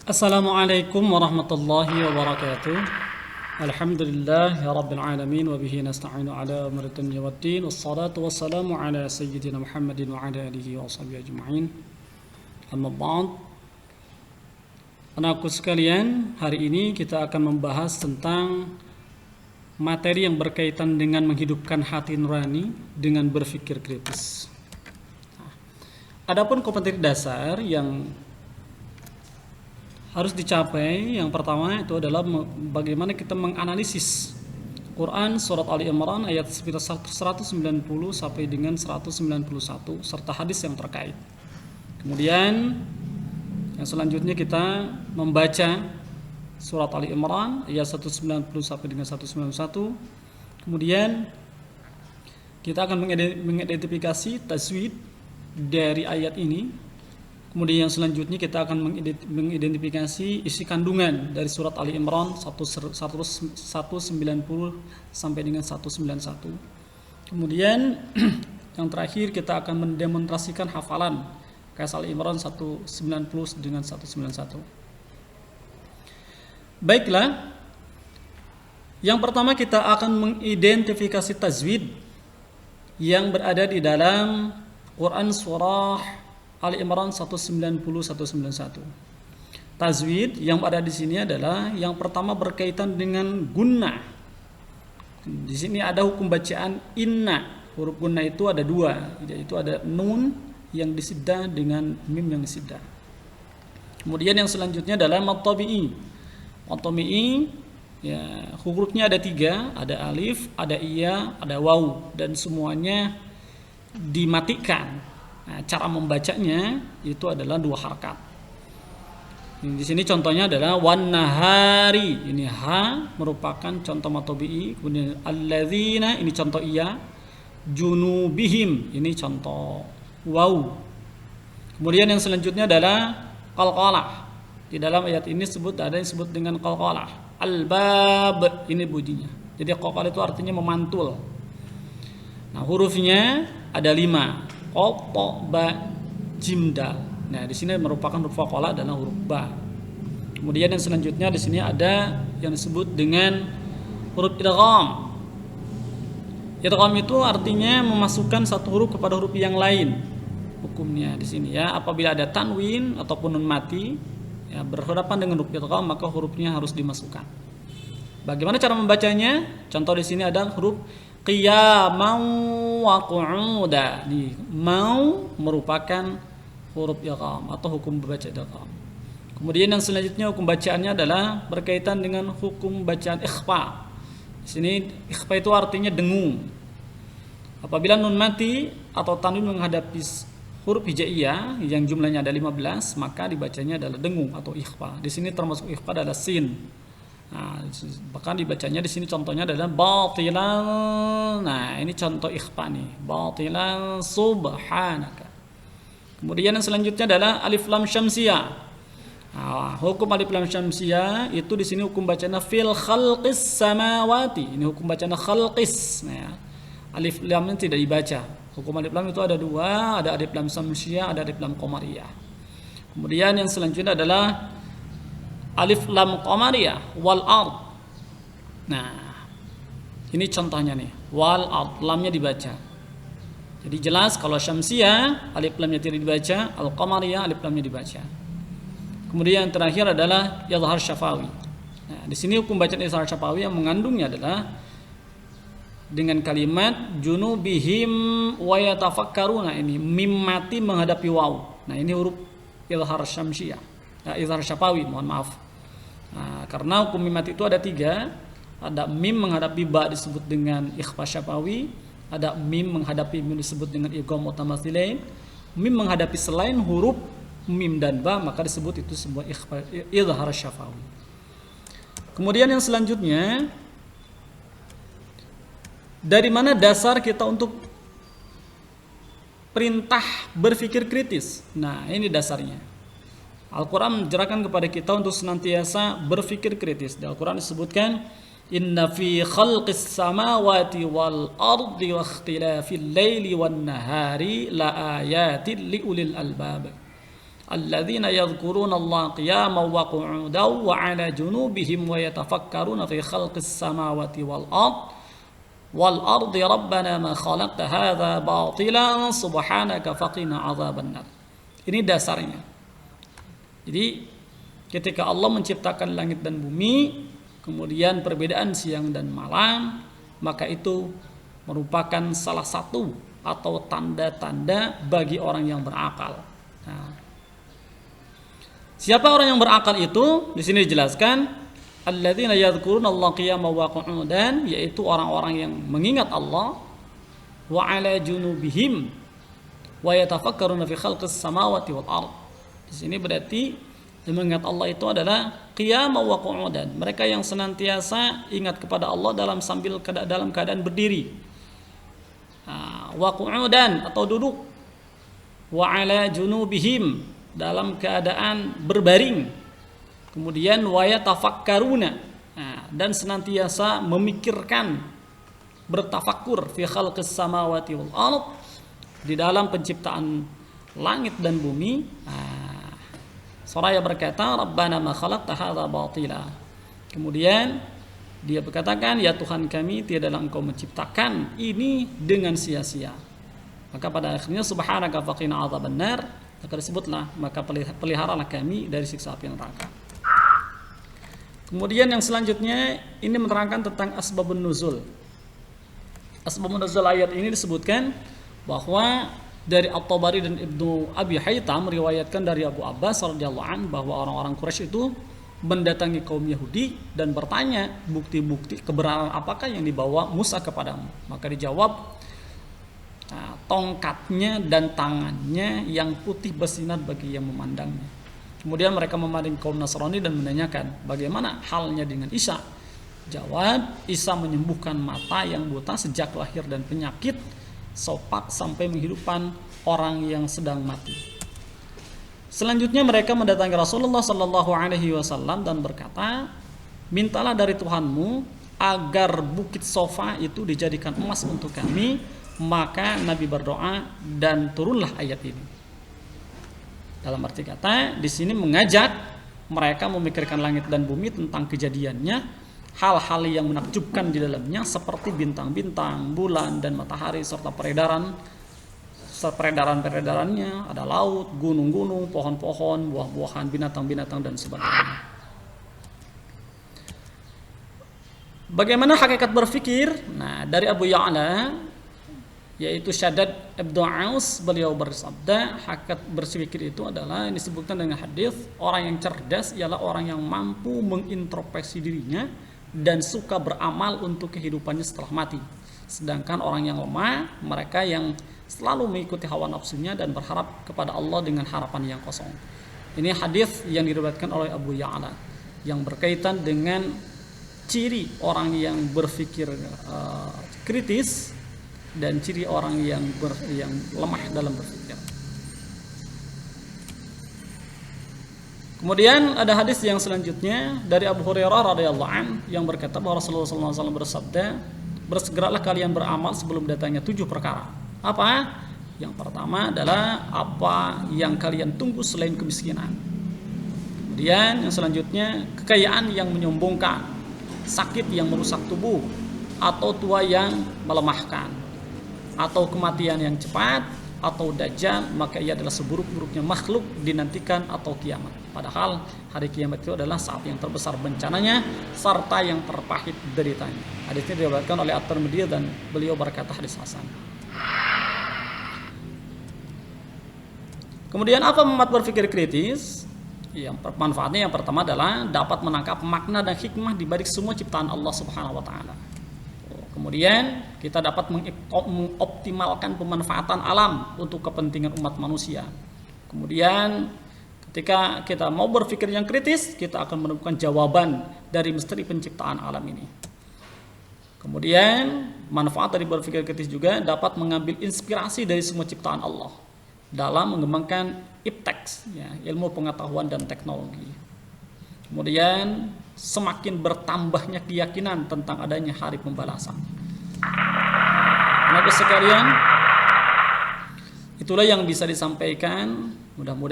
Assalamualaikum warahmatullahi wabarakatuh. Alhamdulillah ya rabbil alamin wa bihi nasta'inu ala umuri dunya waddin wassalatu wassalamu ala sayyidina Muhammadin wa ala alihi wa sahbihi ajma'in. Amma ba'd. Anakku sekalian, hari ini kita akan membahas tentang materi yang berkaitan dengan menghidupkan hati nurani dengan berpikir kritis. Adapun kompetensi dasar yang harus dicapai, yang pertama itu adalah bagaimana kita menganalisis Quran surat Ali Imran ayat 190 sampai dengan 191 serta hadis yang terkait. Kemudian yang selanjutnya kita membaca surat Ali Imran ayat 190 sampai dengan 191. Kemudian kita akan mengidentifikasi tajwid dari ayat ini. Kemudian yang selanjutnya kita akan mengidentifikasi isi kandungan dari surat Ali Imran 190 sampai dengan 191. Kemudian yang terakhir kita akan mendemonstrasikan hafalan ayat Ali Imran 190 dengan 191. Baiklah, yang pertama kita akan mengidentifikasi tajwid yang berada di dalam Quran surah Ali Imran 190-191. Tajwid yang ada di sini adalah yang pertama berkaitan dengan gunnah. Di sini ada hukum bacaan inna. Huruf gunnah itu ada dua, yaitu ada nun yang disiddah dengan mim yang disiddah. Kemudian yang selanjutnya adalah mad-tabi'i. Mad-tabi'i ya, hurufnya ada tiga, ada alif, ada iya, ada waw, dan semuanya dimatikan. Nah, cara membacanya itu adalah dua harakat. Di sini contohnya adalah wan nahari. Ini ha merupakan contoh matobi'i. Kemudian alladzina ini contoh iya. Junubihim ini contoh waw. Kemudian yang selanjutnya adalah qalqalah. Di dalam ayat ini ada yang disebut dengan qalqalah. Albab ini bunyinya. Jadi qalqalah itu artinya memantul. Nah, hurufnya ada 5. Qaf, ta, ba, jim, dal. Nah, di sini merupakan huruf qalqalah adalah huruf ba. Kemudian yang selanjutnya di sini ada yang disebut dengan huruf idgham. Idgham itu artinya memasukkan satu huruf kepada huruf yang lain. Hukumnya di sini ya, apabila ada tanwin ataupun nun mati ya berhadapan dengan huruf idgham, maka hurufnya harus dimasukkan. Bagaimana cara membacanya? Contoh di sini ada huruf qiyaman wa qu'uda. Mau merupakan huruf idgham atau hukum baca idgham. Kemudian yang selanjutnya hukum bacaannya adalah berkaitan dengan hukum bacaan ikhfa. Di sini ikhfa itu artinya dengung. Apabila nun mati atau tanwin menghadapi huruf hijaiyah yang jumlahnya ada 15, maka dibacanya adalah dengung atau ikhfa. Di sini termasuk ikhfa adalah sin. Nah, bahkan dibacanya di sini contohnya adalah batilan. Nah, ini contoh ikhfa nih. Batilan subhanaka. Kemudian yang selanjutnya adalah alif lam syamsiyah. Nah, hukum alif lam syamsiyah itu di sini hukum bacanya fil khalqis samawati. Ini hukum bacanya khalqis. Nah, ya. Alif lamnya tidak dibaca. Hukum alif lam itu ada dua, ada alif lam syamsiyah, ada alif lam qamariyah. Kemudian yang selanjutnya adalah alif lam qamariyah wal ard. Nah, ini contohnya nih. Wal ard, lamnya dibaca. Jadi jelas kalau syamsiyah alif lamnya tidak dibaca, al qamariyah alif lamnya dibaca. Kemudian yang terakhir adalah izhar syafawi. Nah, di sini hukum bacaan izhar syafawi yang mengandungnya adalah dengan kalimat junubihim wa yatafakkaruna. Ini mim mati menghadapi waw. Nah, ini huruf izhar syamsiyah. Izhar syafawi, mohon maaf. Nah, karena hukum mim mati itu ada 3. Ada mim menghadapi ba disebut dengan ikhfa syafawi, ada mim menghadapi mim disebut dengan idgham mutamathilain, mim menghadapi selain huruf mim dan ba maka disebut itu sebuah izhar syafawi. Kemudian yang selanjutnya, dari mana dasar kita untuk perintah berpikir kritis? Nah, ini dasarnya. Al-Quran mengajarkan kepada kita untuk senantiasa berpikir kritis. Di Al-Quran disebutkan inna fi khalqis samawati wal ardi wa ikhtilafil laili wan nahari la ayatin liulil albab. alladzina yadhkuruna Allah qiyaman wa qu'udan wa 'ala junubihim wa yatafakkaruna fi khalqis samawati wal ardi rabbana ma khalaqta hadza batilan subhanaka faqina 'adzabannar. Ini dasarnya. Jadi ketika Allah menciptakan langit dan bumi, kemudian perbedaan siang dan malam, maka itu merupakan salah satu atau tanda-tanda bagi orang yang berakal. Nah, siapa orang yang berakal itu? Di sini dijelaskan, alladzina yadhkuruna Allah qiyaman wa qu'udan, yaitu orang-orang yang mengingat Allah, wa 'ala junubihim wa yatafakkaruna fi khalqis samawati wal ard. Di sini berarti mengingat Allah itu adalah qiyaman wa qu'udan. Mereka yang senantiasa ingat kepada Allah dalam keadaan berdiri. Wa qu'udan atau duduk. Wa 'ala junubihim dalam keadaan berbaring. Kemudian wa yatafakkaruna, dan senantiasa memikirkan, bertafakkur fi khalqis samawati wal ard, di dalam penciptaan langit dan bumi. Soraya berkata, Rabbana ma khalaqta hadza batila. Kemudian dia berkatakan, ya Tuhan kami, tiadalah Engkau menciptakan ini dengan sia-sia. Maka pada akhirnya subhanaka faqina adzabannar, maka disebutlah, maka peliharalah kami dari siksa api neraka. Kemudian yang selanjutnya ini menerangkan tentang asbabun nuzul. Asbabun nuzul ayat ini disebutkan bahwa dari At-Tabari dan Ibnu Abi Haytham meriwayatkan dari Abu Abbas radhiyallahu anhu bahwa orang-orang Quraisy itu mendatangi kaum Yahudi dan bertanya bukti-bukti kebenaran apakah yang dibawa Musa kepadamu. Maka dijawab, tongkatnya dan tangannya yang putih bersinar bagi yang memandangnya. Kemudian mereka memanggil kaum Nasrani dan menanyakan, bagaimana halnya dengan Isa? Jawab, Isa menyembuhkan mata yang buta sejak lahir dan penyakit sopak sampai menghidupkan orang yang sedang mati. Selanjutnya mereka mendatangi Rasulullah Sallallahu Alaihi Wasallam dan berkata, mintalah dari Tuhanmu agar bukit Sofa itu dijadikan emas untuk kami. Maka Nabi berdoa dan turunlah ayat ini. Dalam arti kata, di sini mengajak mereka memikirkan langit dan bumi tentang kejadiannya, hal-hal yang menakjubkan di dalamnya seperti bintang-bintang, bulan dan matahari serta peredarannya, ada laut, gunung-gunung, pohon-pohon, buah-buahan, binatang-binatang dan sebagainya. Bagaimana hakikat berfikir? Nah, dari Abu Ya'la yaitu Syaddad Ibnu Aus, beliau bersabda, hakikat berfikir itu adalah yang disebutkan dengan hadis, orang yang cerdas ialah orang yang mampu mengintrospeksi dirinya dan suka beramal untuk kehidupannya setelah mati. Sedangkan orang yang lemah, mereka yang selalu mengikuti hawa nafsunya dan berharap kepada Allah dengan harapan yang kosong. Ini hadis yang diriwayatkan oleh Abu Ya'la yang berkaitan dengan ciri orang yang berpikir kritis dan ciri orang yang lemah dalam berpikir. Kemudian ada hadis yang selanjutnya dari Abu Hurairah radhiyallahu anhu yang berkata bahwa Rasulullah SAW bersabda, bersegeralah kalian beramal sebelum datangnya 7 perkara. Apa? Yang pertama adalah apa yang kalian tunggu selain kemiskinan. Kemudian yang selanjutnya kekayaan yang menyombongkan, sakit yang merusak tubuh, atau tua yang melemahkan, atau kematian yang cepat, atau dajjal, maka ia adalah seburuk-buruknya makhluk dinantikan atau kiamat. Padahal hari kiamat itu adalah saat yang terbesar bencananya serta yang terpahit deritanya. Hadis ini diriwayatkan oleh At-Tirmidzi dan beliau berkata hadis hasan. Kemudian apa manfaat berpikir kritis? Yang manfaatnya yang pertama adalah dapat menangkap makna dan hikmah di balik semua ciptaan Allah Subhanahu wa taala. Kemudian kita dapat mengoptimalkan pemanfaatan alam untuk kepentingan umat manusia. Kemudian ketika kita mau berpikir yang kritis, kita akan menemukan jawaban dari misteri penciptaan alam ini. Kemudian manfaat dari berpikir kritis juga dapat mengambil inspirasi dari semua ciptaan Allah dalam mengembangkan iptek, ilmu pengetahuan dan teknologi. Kemudian semakin bertambahnya keyakinan tentang adanya hari pembalasan. Anak sekalian, itulah yang bisa disampaikan. Mudah-mudahan